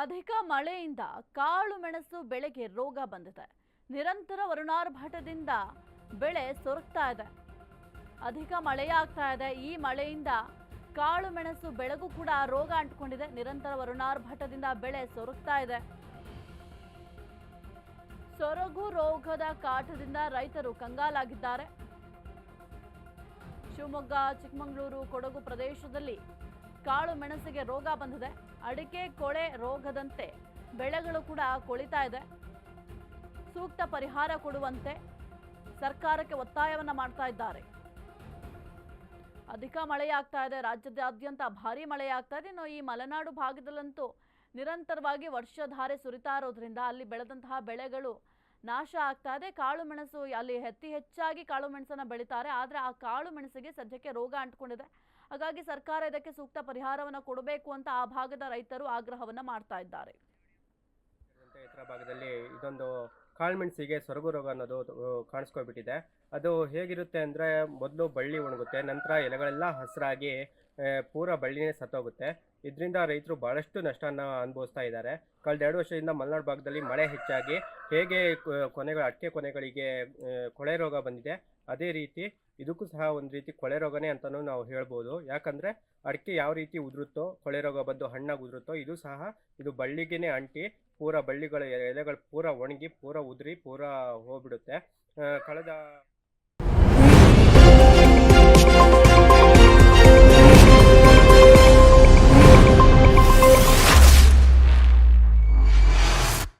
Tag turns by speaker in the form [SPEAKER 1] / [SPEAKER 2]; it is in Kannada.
[SPEAKER 1] ಅಧಿಕ ಮಳೆಯಿಂದ ಕಾಳು ಮೆಣಸು ಬೆಳೆಗೆ ರೋಗ ಬಂದಿದೆ. ನಿರಂತರ ವರುಣಾರ್ಭಟದಿಂದ ಬೆಳೆ ಸೊರಗ್ತಾ ಇದೆ. ಅಧಿಕ ಮಳೆಯಾಗ್ತಾ ಇದೆ. ಈ ಮಳೆಯಿಂದ ಕಾಳು ಮೆಣಸು ಬೆಳೆಗೂ ಕೂಡ ರೋಗ ಅಂಟಿಕೊಂಡಿದೆ. ನಿರಂತರ ವರುಣಾರ್ಭಟದಿಂದ ಬೆಳೆ ಸೊರಗ್ತಾ ಇದೆ. ಸೊರಗು ರೋಗದ ಕಾಟದಿಂದ ರೈತರು ಕಂಗಾಲಾಗಿದ್ದಾರೆ. ಶಿವಮೊಗ್ಗ, ಚಿಕ್ಕಮಗಳೂರು, ಕೊಡಗು ಪ್ರದೇಶದಲ್ಲಿ ಕಾಳು ಮೆಣಸಿಗೆ ರೋಗ ಬಂದಿದೆ. ಅಡಿಕೆ ಕೊಳೆ ರೋಗದಂತೆ ಬೆಳೆಗಳು ಕೂಡ ಕೊಳಿತಾ ಇದೆ. ಸೂಕ್ತ ಪರಿಹಾರ ಕೊಡುವಂತೆ ಸರ್ಕಾರಕ್ಕೆ ಒತ್ತಾಯವನ್ನ ಮಾಡ್ತಾ ಇದ್ದಾರೆ. ಅಧಿಕ ಮಳೆಯಾಗ್ತಾ ಇದೆ. ರಾಜ್ಯದಾದ್ಯಂತ ಭಾರೀ ಮಳೆಯಾಗ್ತಾ ಇದೆ. ಇನ್ನು ಈ ಮಲೆನಾಡು ಭಾಗದಲ್ಲಂತೂ ನಿರಂತರವಾಗಿ ವರ್ಷಧಾರೆ ಸುರಿತಾ ಇರೋದ್ರಿಂದ ಅಲ್ಲಿ ಬೆಳೆದಂತಹ ಬೆಳೆಗಳು ನಾಶ ಆಗ್ತಾ ಇದೆ. ಕಾಳು ಮೆಣಸು ಅಲ್ಲಿ ಹೆಚ್ಚಾಗಿ ಕಾಳು ಮೆಣಸನ್ನ ಬೆಳೀತಾರೆ. ಆದರೆ ಆ ಕಾಳು ಮೆಣಸಿಗೆ ಸದ್ಯಕ್ಕೆ ರೋಗ ಅಂಟಿಕೊಂಡಿದೆ. ಹಾಗಾಗಿ ಸರ್ಕಾರ ಇದಕ್ಕೆ ಸೂಕ್ತ ಪರಿಹಾರವನ್ನು ಕೊಡಬೇಕು ಅಂತ ಆ ಭಾಗದ ರೈತರು ಆಗ್ರಹವನ್ನ ಮಾಡ್ತಾ ಇದ್ದಾರೆ.
[SPEAKER 2] ಇತರ ಭಾಗದಲ್ಲಿ ಇದೊಂದು ಕಾಳುಮೆಣಸಿಗೆ ಸೊರಗು ರೋಗ ಅನ್ನೋದು ಕಾಣಿಸ್ಕೊಬಿಟ್ಟಿದೆ. ಅದು ಹೇಗಿರುತ್ತೆ ಅಂದರೆ, ಮೊದಲು ಬಳ್ಳಿ ಒಣಗುತ್ತೆ, ನಂತರ ಎಲೆಗಳೆಲ್ಲ ಹಸಿರಾಗಿ ಪೂರ ಬಳ್ಳಿನೇ ಸತ್ತೋಗುತ್ತೆ. ಇದರಿಂದ ರೈತರು ಭಾಳಷ್ಟು ನಷ್ಟನ ಅನುಭವಿಸ್ತಾ ಇದ್ದಾರೆ. ಕಳೆದ 2 ವರ್ಷದಿಂದ ಮಲೆನಾಡು ಭಾಗದಲ್ಲಿ ಮಳೆ ಹೆಚ್ಚಾಗಿ ಹೇಗೆ ಅಡಿಕೆ ಕೊನೆಗಳಿಗೆ ಕೊಳೆ ರೋಗ ಬಂದಿದೆ, ಅದೇ ರೀತಿ ಇದಕ್ಕೂ ಸಹ ಒಂದು ರೀತಿ ಕೊಳೆ ರೋಗನೇ ಅಂತಲೂ ನಾವು ಹೇಳ್ಬೋದು. ಯಾಕಂದರೆ ಅಡಿಕೆ ಯಾವ ರೀತಿ ಉದುರುತ್ತೋ, ಕೊಳೆ ರೋಗ ಬಂದು ಹಣ್ಣಾಗಿ ಉದುರುತ್ತೋ, ಇದು ಬಳ್ಳಿಗೆನೇ ಅಂಟಿ ಪೂರ ಬಳ್ಳಿಗಳ ಎಲೆಗಳು ಪೂರ ಒಣಗಿ ಪೂರ ಉದುರಿ ಪೂರ ಹೋಗ್ಬಿಡುತ್ತೆ. ಕಳೆದ